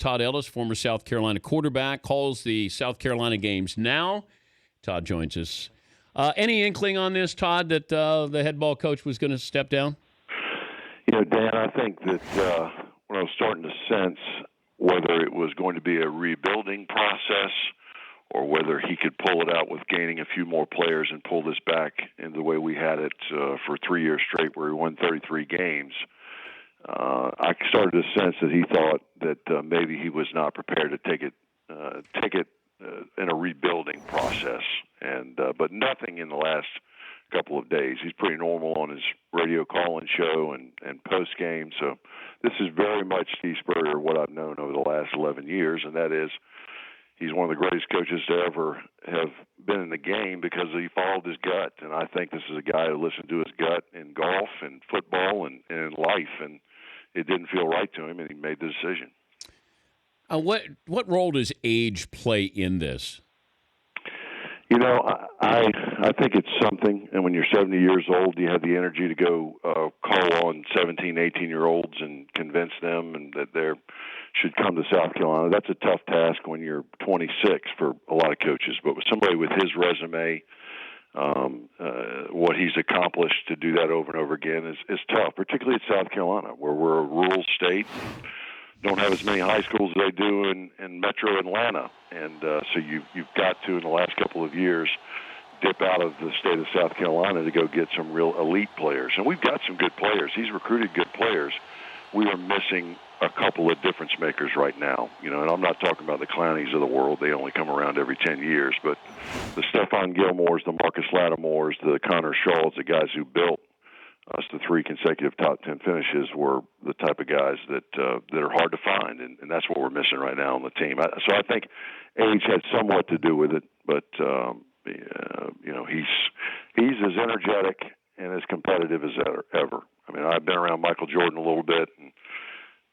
Todd Ellis, former South Carolina quarterback, calls the South Carolina games now. Todd joins us. Any inkling on this, Todd, that the head ball coach was going to step down? Dan, I think that when I was starting to sense whether it was going to be a rebuilding process or whether he could pull it out with gaining a few more players and pull this back in the way we had it for 3 years straight where he won 33 games, I started to sense that he thought that maybe he was not prepared to take it in a rebuilding process. But nothing in the last couple of days. He's pretty normal on his radio call-in show and post-game. So this is very much Steve Spurrier, what I've known over the last 11 years, and that is he's one of the greatest coaches to ever have been in the game because he followed his gut. And I think this is a guy who listened to his gut in golf and football and in life, and it didn't feel right to him, and he made the decision. What role does age play in this? I think it's something, and when you're 70 years old, you have the energy to go call on 17, 18-year-olds and convince them and that they should come to South Carolina. That's a tough task when you're 26 for a lot of coaches, but with somebody with his resume, what he's accomplished to do that over and over again is tough, particularly at South Carolina, where we're a rural state. Don't have as many high schools as they do in metro Atlanta. And so you've got to, in the last couple of years, dip out of the state of South Carolina to go get some real elite players. And we've got some good players. He's recruited good players. We are missing a couple of difference makers right now. And I'm not talking about the Clownies of the world. They only come around every 10 years. But the Stephon Gilmores, the Marcus Lattimores, the Connor Shaws, the guys who built us the 3 consecutive top 10 finishes were the type of guys that are hard to find, and that's what we're missing right now on the team. So I think age had somewhat to do with it, but he's as energetic and as competitive as ever. I mean, I've been around Michael Jordan a little bit, and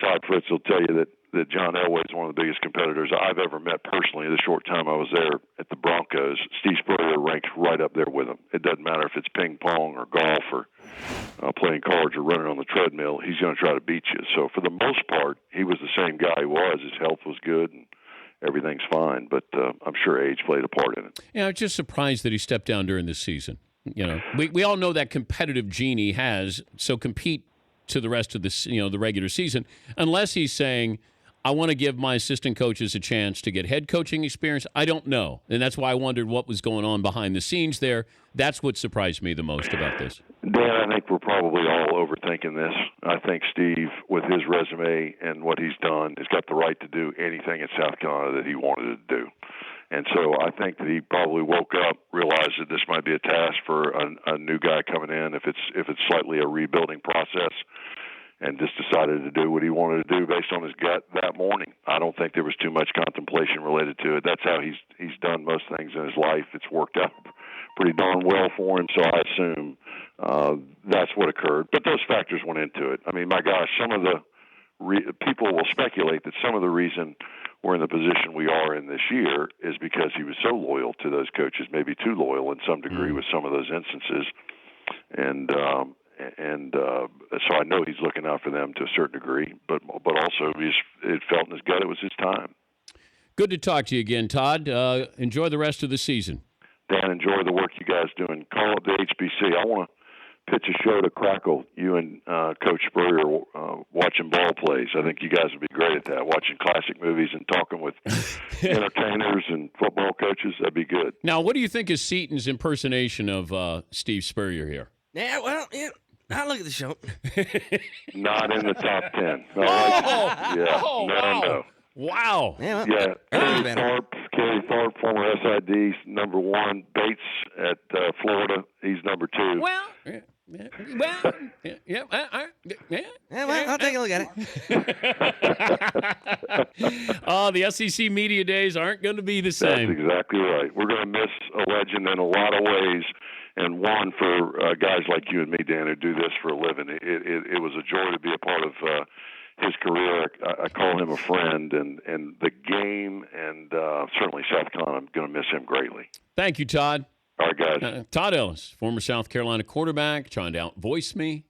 Todd Fritz will tell you that John Elway is one of the biggest competitors I've ever met personally. The short time I was there at the Broncos, Steve Spurrier ranks right up there with him. It doesn't matter if it's ping pong or golf or playing cards or running on the treadmill. He's going to try to beat you. So for the most part, he was the same guy he was. His health was good and everything's fine. But I'm sure age played a part in it. Yeah, I'm just surprised that he stepped down during this season. We all know that competitive gene he has. So compete to the rest of the regular season, unless he's saying, I want to give my assistant coaches a chance to get head coaching experience. I don't know. And that's why I wondered what was going on behind the scenes there. That's what surprised me the most about this. Dan, I think we're probably all overthinking this. I think Steve, with his resume and what he's done, has got the right to do anything in South Carolina that he wanted to do. And so I think that he probably woke up, realized that this might be a task for a new guy coming in, if it's slightly a rebuilding process, and just decided to do what he wanted to do based on his gut that morning. I don't think there was too much contemplation related to it. That's how he's done most things in his life. It's worked out pretty darn well for him, so I assume that's what occurred. But those factors went into it. I mean, my gosh, some of the people will speculate that some of the reason we're in the position we are in this year is because he was so loyal to those coaches, maybe too loyal in some degree with some of those instances. And so I know he's looking out for them to a certain degree, but also it felt in his gut it was his time. Good to talk to you again, Todd. Enjoy the rest of the season. Dan, enjoy the work you guys doing. Call up the HBC. I want to pitch a show to Crackle, you and Coach Spurrier watching ball plays. I think you guys would be great at that, watching classic movies and talking with entertainers and football coaches. That'd be good. Now, what do you think is Seaton's impersonation of Steve Spurrier here? Yeah, well, I'll look at the show. Not in the top 10. Oh, yeah. Oh, no, wow. No. Wow. Yeah. Kerry Thorpe, former SID, number 1. Bates at Florida, he's number 2. Well, I'll take a look at it. Oh, the SEC media days aren't going to be the same. That's exactly right. We're going to miss a legend in a lot of ways, and one for guys like you and me, Dan, who do this for a living. It was a joy to be a part of his career. I call him a friend, and the game, and certainly South Carolina, I'm going to miss him greatly. Thank you, Todd. All right, guys. Todd Ellis, former South Carolina quarterback, trying to outvoice me.